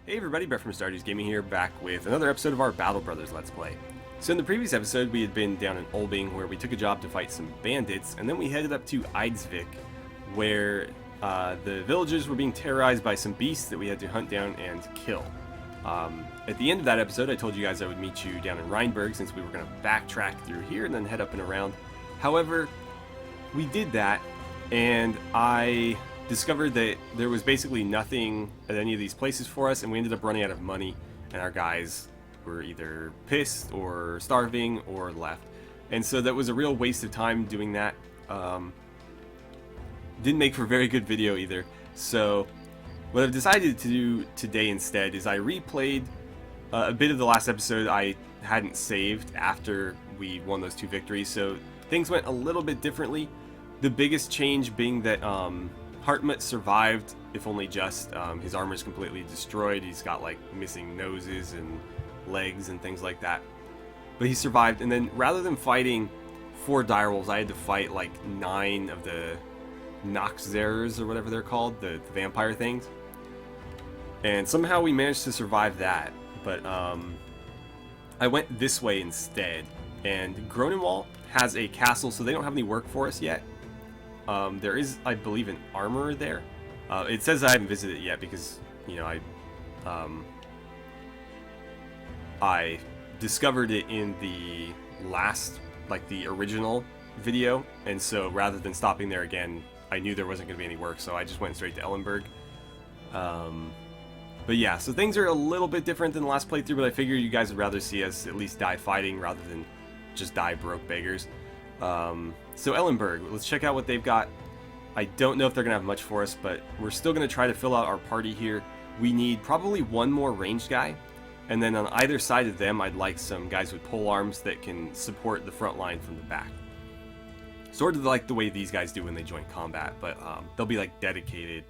Hey everybody, Brett from AstartesGaming here, back with another episode of our Battle Brothers Let's Play. So in the previous episode, we had been down in Olbing, where we took a job to fight some bandits, and then we headed up to Eidsvik, where the villagers were being terrorized by some beasts that we had to hunt down and kill. At the end of that episode, I told you guys I would meet you down in Rheinberg, since we were going to backtrack through here and then head up and around. However, we did that, and I discovered that there was basically nothing at any of these places for us, and we ended up running out of money, and our guys were either pissed or starving or left. And so that was a real waste of time doing that. Didn't make for a very good video either. So what I've decided to do today instead is I replayed a bit of the last episode I hadn't saved after we won those two victories, so things went a little bit differently. The biggest change being that Hartmut survived, if only just. His armor is completely destroyed. He's got like missing noses and legs and things like that. But he survived, and then rather than fighting 4 direwolves, I had to fight like 9 of the Noxzerers or whatever they're called, the vampire things. And somehow we managed to survive that. But I went this way instead. And Gronenwall has a castle, so they don't have any work for us yet. There is, I believe, an armorer there. It says I haven't visited it yet because, you know, I discovered it in the last, like the original video, and so rather than stopping there again, I knew there wasn't going to be any work, so I just went straight to Ellenberg. But yeah, so things are a little bit different than the last playthrough, but I figure you guys would rather see us at least die fighting rather than just die broke beggars. So Ellenberg, let's check out what they've got. I don't know if they're going to have much for us, but we're still going to try to fill out our party here. We need probably one more ranged guy, and then on either side of them, I'd like some guys with pole arms that can support the front line from the back. Sort of like the way these guys do when they join combat, but they'll be like dedicated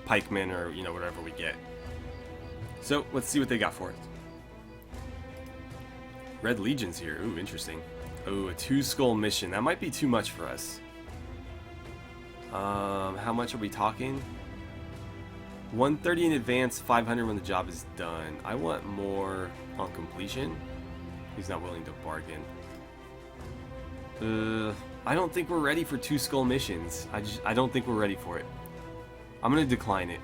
pikemen or, you know, whatever we get. So let's see what they got for us. Red Legion's here. Ooh, interesting. Oh, a 2-skull mission. That might be too much for us. How much are we talking? 130 in advance, 500 when the job is done. I want more on completion. He's not willing to bargain. I don't think we're ready for 2-skull missions. I don't think we're ready for it. I'm gonna decline it.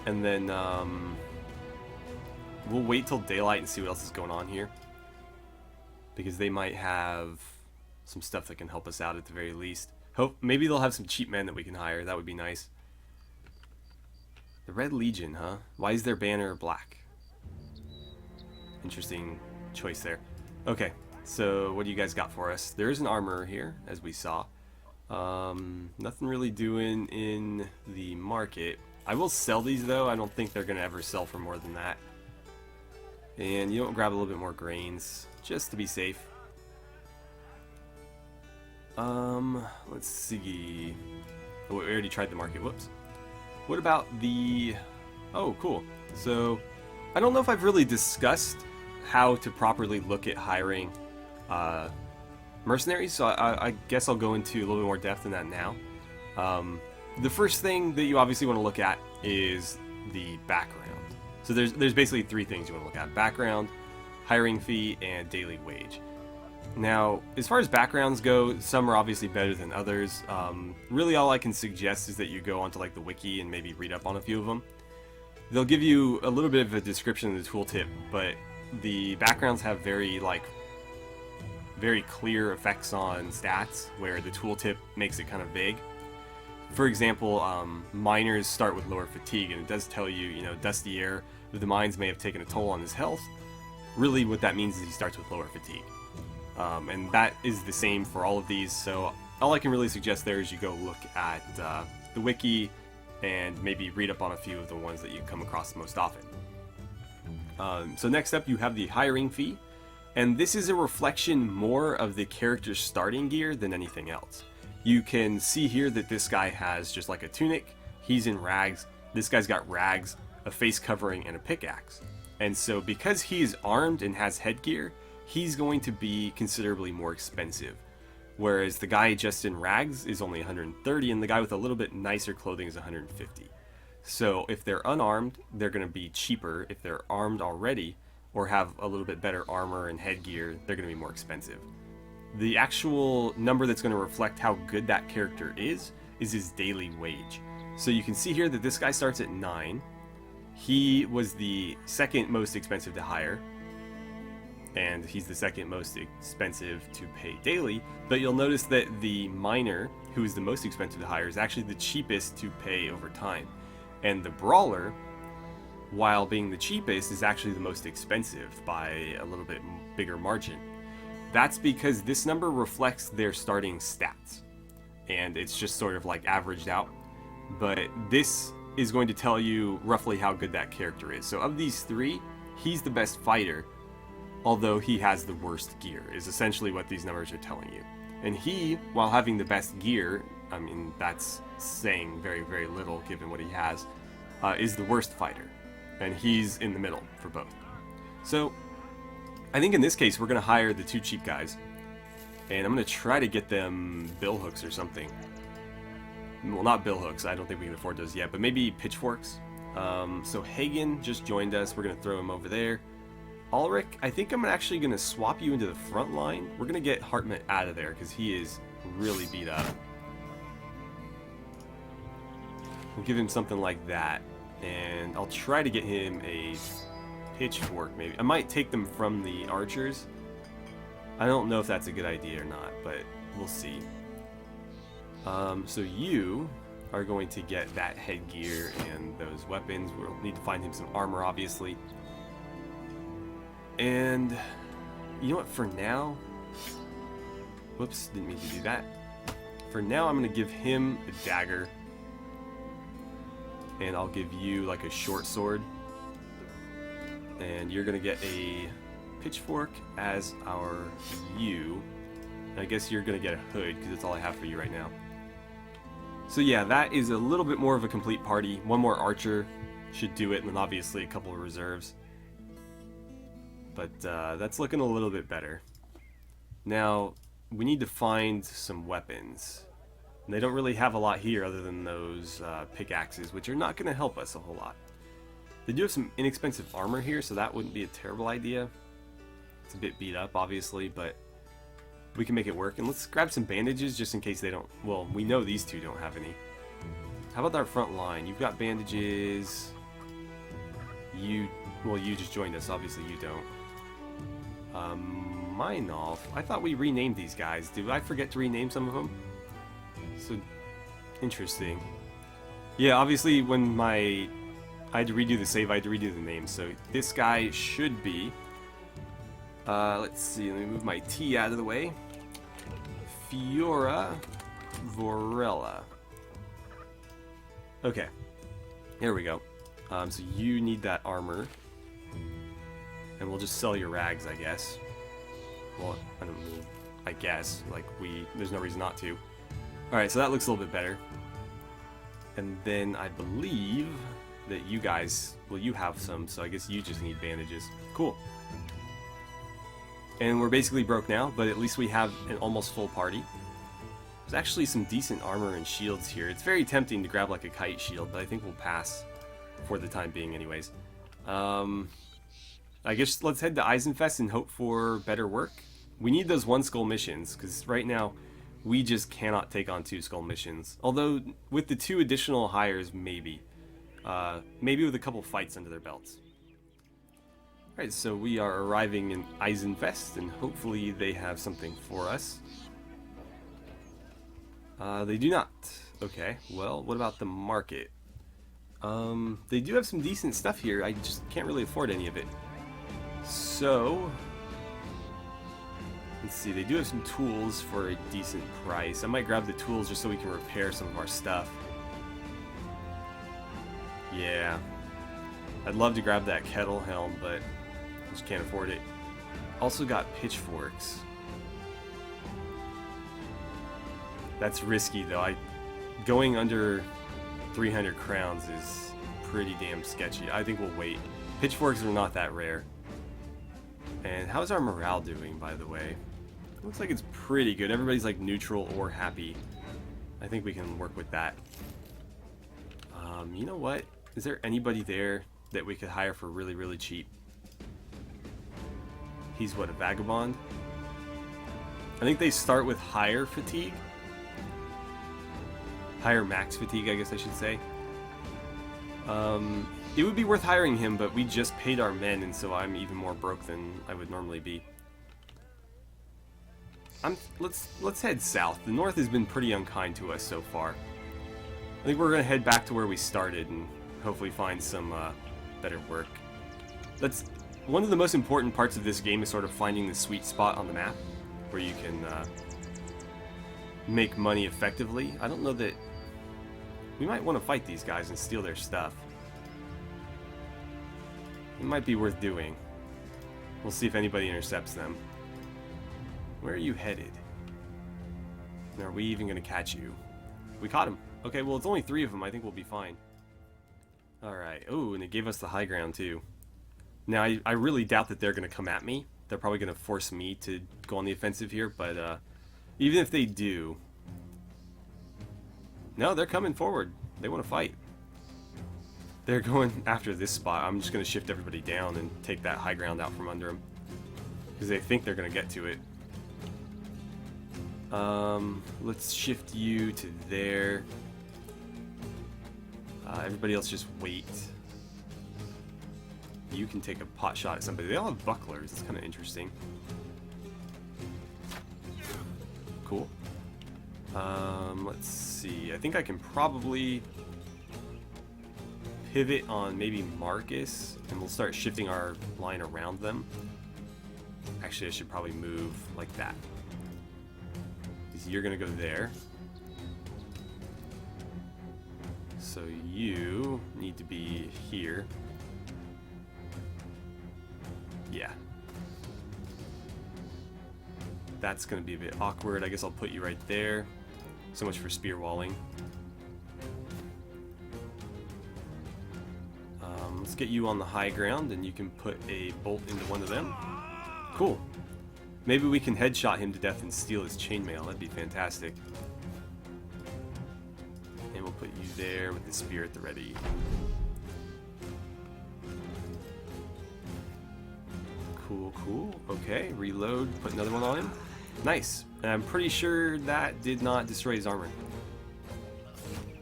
And then, we'll wait till daylight and see what else is going on here. Because they might have some stuff that can help us out at the very least. Maybe they'll have some cheap men that we can hire. That would be nice. The Red Legion, huh? Why is their banner black? Interesting choice there. Okay, so what do you guys got for us? There is an armorer here, as we saw. Nothing really doing in the market. I will sell these, though. I don't think they're going to ever sell for more than that. And you don't grab a little bit more grains, just to be safe. Let's see. Oh, we already tried the market. Whoops. What about the... Oh, cool. So, I don't know if I've really discussed how to properly look at hiring mercenaries, so I guess I'll go into a little bit more depth in that now. The first thing that you obviously want to look at is the background. So there's basically 3 things you want to look at: background, hiring fee, and daily wage. Now, as far as backgrounds go, some are obviously better than others. Really all I can suggest is that you go onto like the wiki and maybe read up on a few of them. They'll give you a little bit of a description of the tooltip, but the backgrounds have very clear effects on stats, where the tooltip makes it kind of vague. For example, miners start with lower fatigue, and it does tell you, you know, dusty air of the mines may have taken a toll on his health. Really what that means is he starts with lower fatigue. And that is the same for all of these, so all I can really suggest there is you go look at the wiki and maybe read up on a few of the ones that you come across most often. So next up you have the hiring fee, and this is a reflection more of the character's starting gear than anything else. You can see here that this guy has just like a tunic, he's in rags, this guy's got rags, a face covering, and a pickaxe. And so because he is armed and has headgear, he's going to be considerably more expensive. Whereas the guy just in rags is only 130, and the guy with a little bit nicer clothing is 150. So if they're unarmed, they're going to be cheaper. If they're armed already or have a little bit better armor and headgear, they're going to be more expensive. The actual number that's going to reflect how good that character is his daily wage. So you can see here that this guy starts at 9. He was the second most expensive to hire, and he's the second most expensive to pay daily. But you'll notice that the miner, who is the most expensive to hire, is actually the cheapest to pay over time. And the brawler, while being the cheapest, is actually the most expensive by a little bit bigger margin. That's because this number reflects their starting stats, and it's just sort of like averaged out. But this is going to tell you roughly how good that character is. So of these 3, he's the best fighter, although he has the worst gear, is essentially what these numbers are telling you. And he, while having the best gear, I mean, that's saying very, very little given what he has, is the worst fighter. And he's in the middle for both. So I think in this case, we're going to hire the 2 cheap guys. And I'm going to try to get them billhooks or something. Well, not billhooks. I don't think we can afford those yet. But maybe pitchforks. So Hagen just joined us. We're going to throw him over there. Ulrich, I think I'm actually going to swap you into the front line. We're going to get Hartmut out of there because he is really beat up. We'll give him something like that. And I'll try to get him a pitchfork, maybe. I might take them from the archers. I don't know if that's a good idea or not, but we'll see. So you are going to get that headgear and those weapons. We'll need to find him some armor, obviously. And you know what, for now... Whoops, didn't mean to do that. For now, I'm going to give him a dagger. And I'll give you like a short sword. And you're going to get a pitchfork as our you. And I guess you're going to get a hood because that's all I have for you right now. So yeah, that is a little bit more of a complete party. One more archer should do it, and then obviously a couple of reserves. But that's looking a little bit better. Now, we need to find some weapons. And they don't really have a lot here other than those pickaxes, which are not going to help us a whole lot. They do have some inexpensive armor here, so that wouldn't be a terrible idea. It's a bit beat up, obviously, but we can make it work. And let's grab some bandages just in case they don't... Well, we know these 2 don't have any. How about our front line? You've got bandages. You... Well, you just joined us. Obviously, you don't. Minolf. I thought we renamed these guys. Did I forget to rename some of them? So, interesting. Yeah, obviously, when I had to redo the save, I had to redo the name. So, this guy should be... let's see, let me move my T out of the way. Fiora Vorella. Okay, here we go. So you need that armor. And we'll just sell your rags, I guess. Well, I don't mean, I guess. Like, there's no reason not to. Alright, so that looks a little bit better. And then I believe that you guys, well, you have some, so I guess you just need bandages. Cool. And we're basically broke now, but at least we have an almost full party. There's actually some decent armor and shields here. It's very tempting to grab like a kite shield, but I think we'll pass for the time being anyways. I guess let's head to Eisenfest and hope for better work. We need those 1 skull missions, because right now we just cannot take on 2 skull missions. Although, with the 2 additional hires, maybe. Maybe with a couple fights under their belts. Alright, so we are arriving in Eisenfest, and hopefully they have something for us. They do not. Okay, well, what about the market? They do have some decent stuff here, I just can't really afford any of it. So, let's see, they do have some tools for a decent price. I might grab the tools just so we can repair some of our stuff. Yeah. I'd love to grab that kettle helm, but I just can't afford it. Also got pitchforks. That's risky though. Going under 300 crowns is pretty damn sketchy. I think we'll wait. Pitchforks are not that rare. And how's our morale doing, by the way? Looks like it's pretty good. Everybody's like neutral or happy. I think we can work with that. You know what? Is there anybody there that we could hire for really, really cheap? He's what, a vagabond? I think they start with higher fatigue. Higher max fatigue, I guess I should say. It would be worth hiring him, but we just paid our men, and so I'm even more broke than I would normally be. Let's head south. The north has been pretty unkind to us so far. I think we're gonna head back to where we started and hopefully find some better work. That's one of the most important parts of this game, is sort of finding the sweet spot on the map where you can make money effectively. I don't know that we might want to fight these guys and steal their stuff. It might be worth doing. We'll see if anybody intercepts them. Where are you headed? And are we even going to catch you? We caught him. Okay, well, it's only 3 of them. I think we'll be fine. Alright. Oh, and it gave us the high ground, too. Now, I really doubt that they're going to come at me. They're probably going to force me to go on the offensive here, but even if they do... No, they're coming forward. They want to fight. They're going after this spot. I'm just going to shift everybody down and take that high ground out from under them. Because they think they're going to get to it. Let's shift you to there. Everybody else just wait. You can take a pot shot at somebody. They all have bucklers. It's kind of interesting. Cool. Let's see. I think I can probably pivot on maybe Marcus, and we'll start shifting our line around them. Actually, I should probably move like that. Because you're going to go there. So you need to be here. Yeah. That's going to be a bit awkward. I guess I'll put you right there. So much for spear walling. Let's get you on the high ground, and you can put a bolt into one of them. Cool. Maybe we can headshot him to death and steal his chainmail. That'd be fantastic. And we'll put you there with the spear at the ready. Cool, cool. Okay, reload. Put another one on him. Nice. And I'm pretty sure that did not destroy his armor.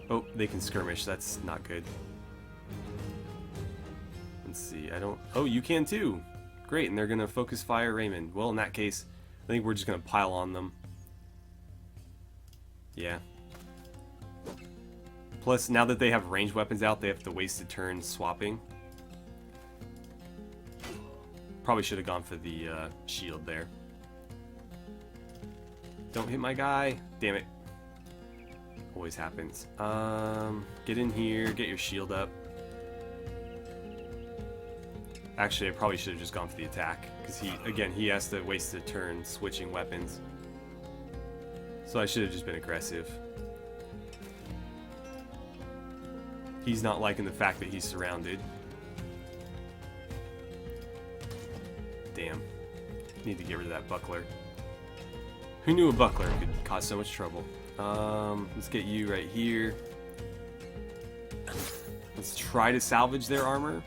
Oh, they can skirmish. That's not good. Let's see. I don't... Oh, you can too. Great, and they're going to focus fire Raymond. Well, in that case, I think we're just going to pile on them. Yeah. Plus, now that they have ranged weapons out, they have to waste a turn swapping. Probably should have gone for the shield there. Don't hit my guy. Damn it. Always happens. Get in here. Get your shield up. Actually, I probably should have just gone for the attack. Because he has to waste a turn switching weapons. So I should have just been aggressive. He's not liking the fact that he's surrounded. Damn. Need to get rid of that buckler. Who knew a buckler could cause so much trouble? Let's get you right here. Let's try to salvage their armor.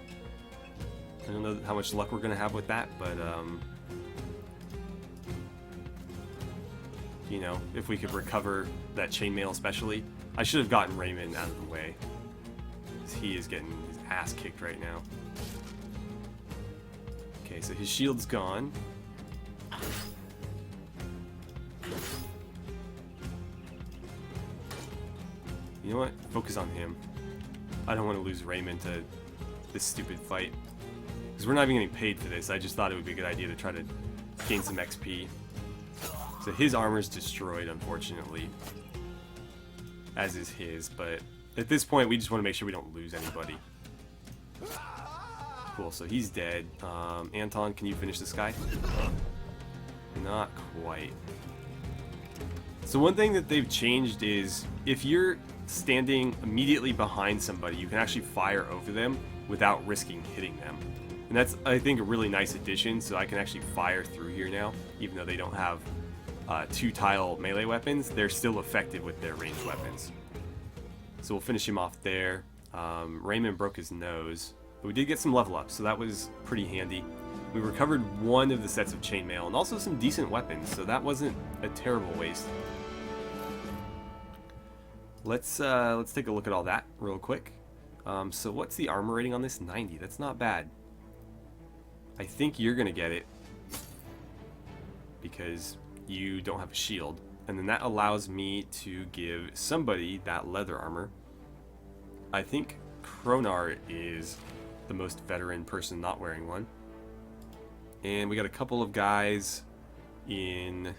I don't know how much luck we're gonna have with that, but you know, if we could recover that chainmail especially. I should have gotten Raymond out of the way. He is getting his ass kicked right now. Okay, so his shield's gone. You know what? Focus on him. I don't want to lose Raymond to this stupid fight. Because we're not even getting paid for this. I just thought it would be a good idea to try to gain some XP. So his armor's destroyed, unfortunately. As is his, but at this point we just want to make sure we don't lose anybody. Cool, so he's dead. Anton, can you finish this guy? Not quite. So one thing that they've changed is if you're standing immediately behind somebody, you can actually fire over them without risking hitting them. And that's, I think, a really nice addition, so I can actually fire through here now, even though they don't have 2-tile melee weapons. They're still effective with their ranged weapons. So we'll finish him off there. Raymond broke his nose, but we did get some level up, so that was pretty handy. We recovered one of the sets of chainmail and also some decent weapons, so that wasn't a terrible waste. Let's take a look at all that real quick. So what's the armor rating on this? 90. That's not bad. I think you're gonna get it because you don't have a shield, and then that allows me to give somebody that leather armor. I think Kronar is the most veteran person not wearing one. And we got a couple of guys in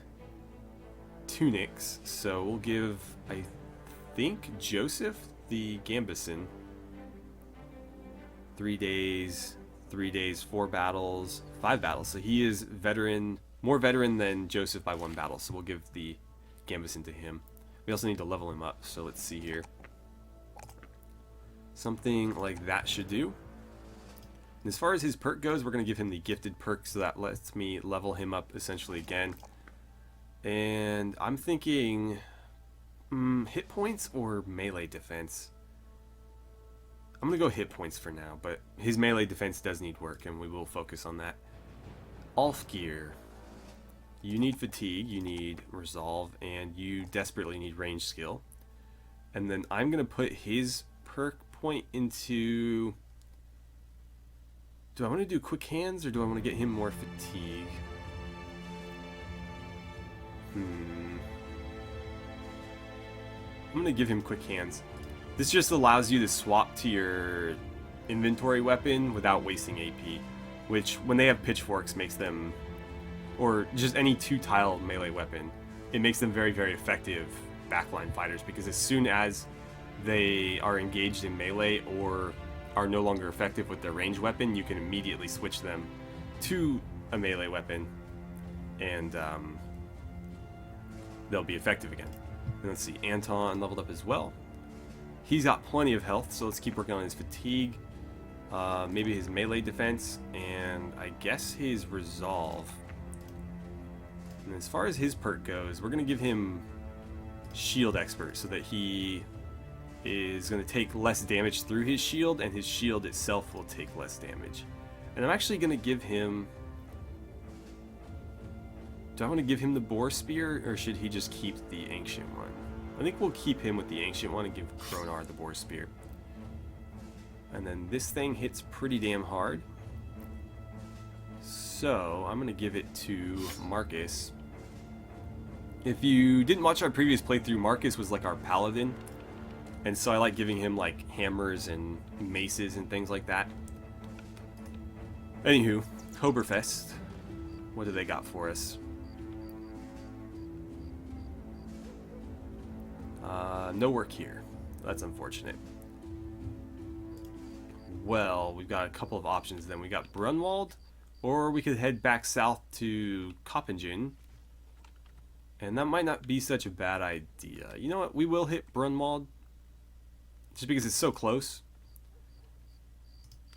tunics, so we'll give, I think, Joseph the Gambeson 3 days, 4 battles, 5 battles. So he is veteran, more veteran than Joseph by 1 battle, so we'll give the Gambeson to him. We also need to level him up, so let's see here. Something like that should do. And as far as his perk goes, we're going to give him the gifted perk, so that lets me level him up essentially again. And I'm thinking hit points or melee defense. I'm going to go hit points for now, but his melee defense does need work, and we will focus on that. Alf gear. You need fatigue, you need resolve, and you desperately need range skill. And then I'm going to put his perk point into... Do I want to do quick hands, or do I want to get him more fatigue? I'm going to give him quick hands. This just allows you to swap to your inventory weapon without wasting AP, which when they have pitchforks makes them, or just any 2-tile melee weapon, it makes them very, very effective backline fighters, because as soon as they are engaged in melee or are no longer effective with their ranged weapon, you can immediately switch them to a melee weapon, and they'll be effective again. And let's see, Anton leveled up as well. He's got plenty of health, so let's keep working on his fatigue, maybe his melee defense, and I guess his resolve. And as far as his perk goes, we're going to give him shield expert, so that he is going to take less damage through his shield, and his shield itself will take less damage. And I'm actually going to give him... Do I want to give him the boar spear, or should he just keep the ancient one? I think we'll keep him with the ancient one and give Kronar the boar spear. And then this thing hits pretty damn hard, so I'm going to give it to Marcus. If you didn't watch our previous playthrough, Marcus was like our paladin, and so I like giving him like hammers and maces and things like that. Anywho, Hoberfest, what do they got for us? No work here. That's unfortunate. Well, we've got a couple of options then. We got Brunwald, or we could head back south to Koppingen. And that might not be such a bad idea. You know what? We will hit Brunwald, just because it's so close.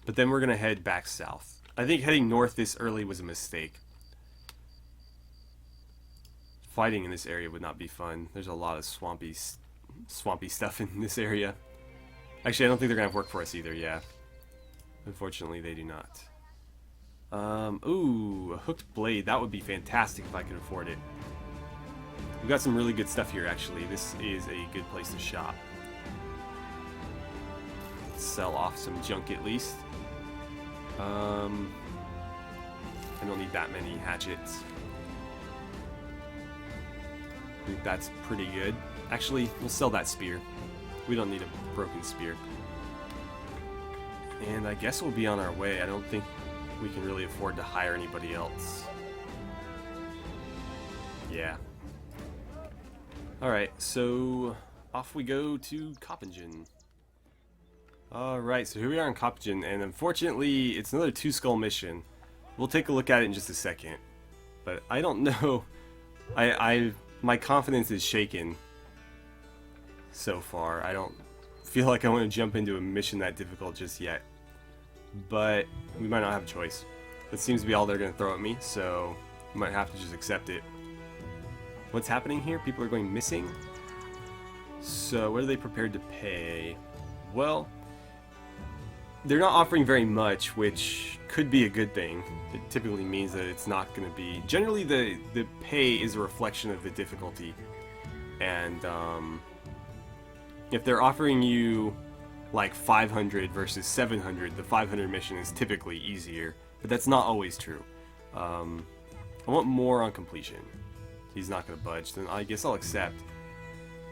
But then we're going to head back south. I think heading north this early was a mistake. Fighting in this area would not be fun. There's a lot of swampy stuff in this area. Actually, I don't think they're going to have work for us either, yeah. Unfortunately, they do not. Ooh, a hooked blade. That would be fantastic if I could afford it. We've got some really good stuff here, actually. This is a good place to shop. Let's sell off some junk at least. I don't need that many hatchets. I think that's pretty good. Actually, we'll sell that spear. We don't need a broken spear. And I guess we'll be on our way. I don't think we can really afford to hire anybody else. Yeah. Alright, so off we go to Koppingen. Alright, so here we are in Koppingen, and unfortunately, it's another 2-skull mission. We'll take a look at it in just a second. But I don't know. My confidence is shaken so far. I don't feel like I want to jump into a mission that difficult just yet. But we might not have a choice. That seems to be all they're going to throw at me, so we might have to just accept it. What's happening here? People are going missing. So what are they prepared to pay? Well, they're not offering very much, which could be a good thing. It typically means that it's not going to be... Generally, the pay is a reflection of the difficulty. And if they're offering you like 500 versus 700, the 500 mission is typically easier. But that's not always true. I want more on completion. He's not going to budge. Then I guess I'll accept.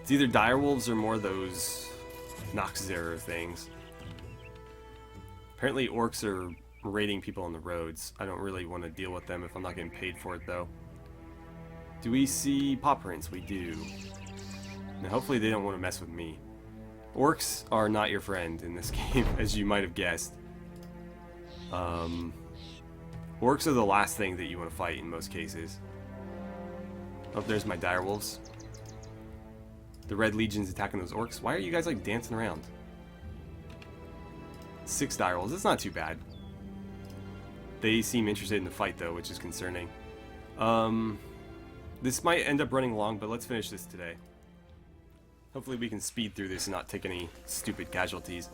It's either direwolves or more of those Noxzero things. Apparently orcs are raiding people on the roads. I don't really want to deal with them if I'm not getting paid for it, though. Do we see paw prints? We do. Now, hopefully they don't want to mess with me. Orcs are not your friend in this game, as you might have guessed. Orcs are the last thing that you want to fight in most cases. Oh, there's my direwolves. The Red Legion's attacking those orcs. Why are you guys like dancing around? 6 direwolves. It's not too bad. They seem interested in the fight though, which is concerning. This might end up running long, but let's finish this today. Hopefully we can speed through this and not take any stupid casualties.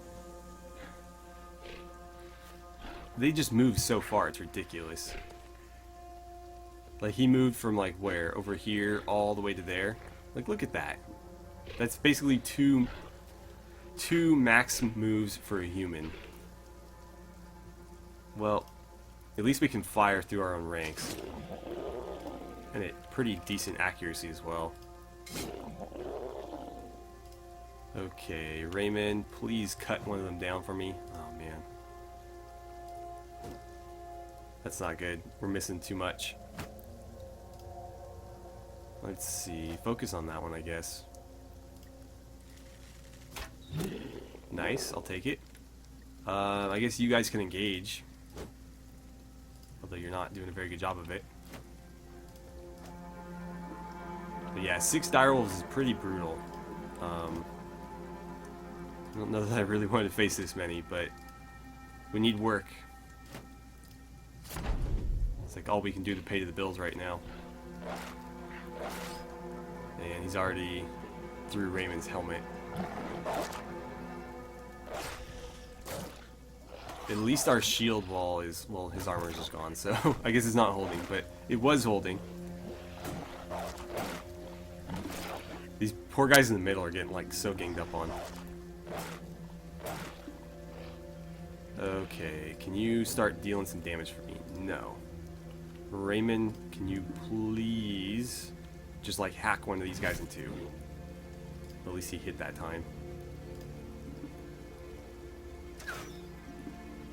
They just move so far, it's ridiculous. Like he moved from like where? Over here all the way to there. Like look at that. That's basically two max moves for a human. Well, at least we can fire through our own ranks. And at pretty decent accuracy as well. Okay, Raymond, please cut one of them down for me. Oh man. That's not good. We're missing too much. Let's see. Focus on that one, I guess. Nice, I'll take it. I guess you guys can engage. Although you're not doing a very good job of it. But yeah, 6 direwolves is pretty brutal. I don't know that I really wanted to face this many, but we need work. It's like all we can do to pay the bills right now. And he's already through Raymond's helmet. At least our shield wall is, well, his armor is just gone, so I guess it's not holding, but it was holding. These poor guys in the middle are getting like so ganged up on. Okay, can you start dealing some damage for me? No. Raymond, can you please just like hack one of these guys in two? At least he hit that time.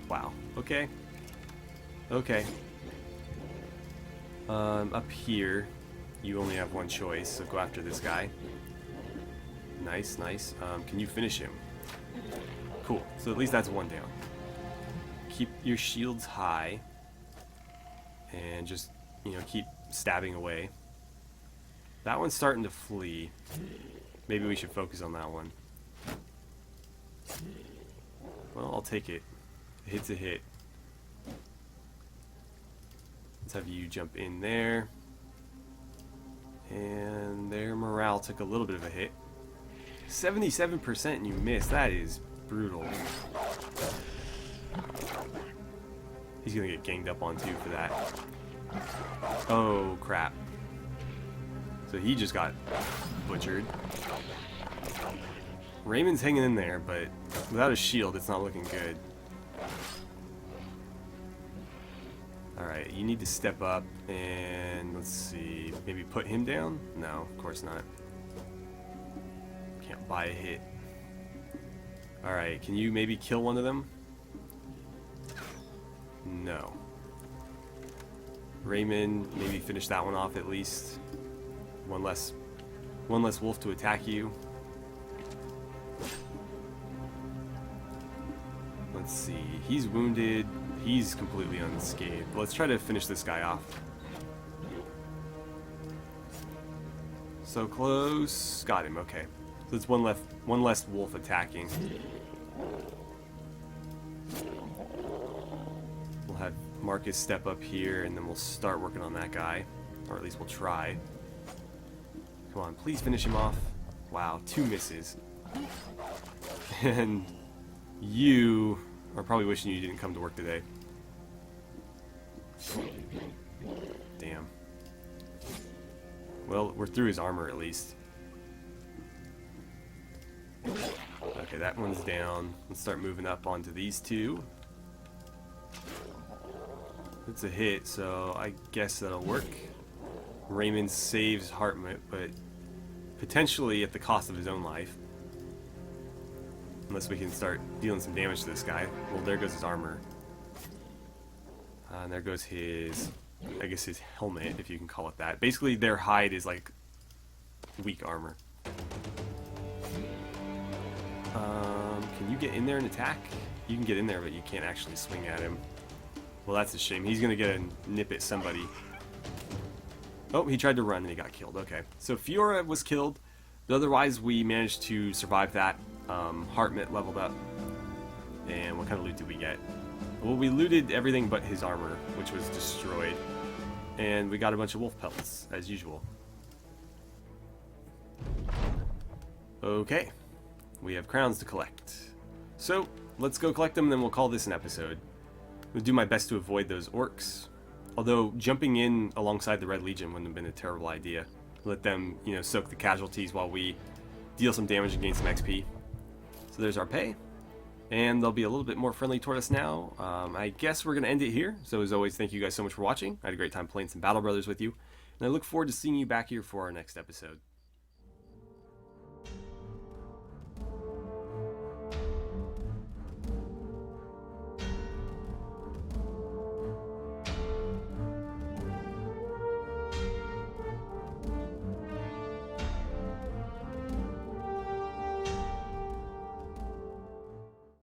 Wow. Okay. Okay. Up here, you only have one choice, so go after this guy. Nice, nice. Can you finish him? Cool. So at least that's one down. Keep your shields high. And just, you know, keep stabbing away. That one's starting to flee. Maybe we should focus on that one. Well, I'll take it. A hit's a hit. Let's have you jump in there. And their morale took a little bit of a hit. 77% and you missed. That is brutal. He's gonna get ganged up on too for that. Oh crap. So he just got butchered. Raymond's hanging in there, but without a shield it's not looking good. Alright, you need to step up and let's see, maybe put him down? No, of course not. Can't buy a hit. Alright, can you maybe kill one of them? No. Raymond, maybe finish that one off at least. One less wolf to attack you. Let's see. He's wounded. He's completely unscathed. Let's try to finish this guy off. So close. Got him. Okay. So it's one less wolf attacking. We'll have Marcus step up here, and then we'll start working on that guy, or at least we'll try. Come on, please finish him off. Wow, 2 misses. And you I'm probably wishing you didn't come to work today. Damn. Well, we're through his armor at least. Okay, that one's down. Let's start moving up onto these two. It's a hit, so I guess that'll work. Raymond saves Hartmut, but potentially at the cost of his own life. Unless we can start dealing some damage to this guy. Well, there goes his armor. And there goes his, I guess his helmet, if you can call it that. Basically, their hide is like weak armor. Can you get in there and attack? You can get in there, but you can't actually swing at him. Well, that's a shame. He's going to get a nip at somebody. Oh, he tried to run and he got killed. Okay, so Fiora was killed. But otherwise, we managed to survive that. Hartmut leveled up. And what kind of loot did we get? Well, we looted everything but his armor, which was destroyed. And we got a bunch of wolf pelts, as usual. Okay, we have crowns to collect. So, let's go collect them, and then we'll call this an episode. I'll do my best to avoid those orcs. Although, jumping in alongside the Red Legion wouldn't have been a terrible idea. Let them, you know, soak the casualties while we deal some damage and gain some XP. So there's our pay. And they'll be a little bit more friendly toward us now. I guess we're going to end it here. So as always, thank you guys so much for watching. I had a great time playing some Battle Brothers with you. And I look forward to seeing you back here for our next episode.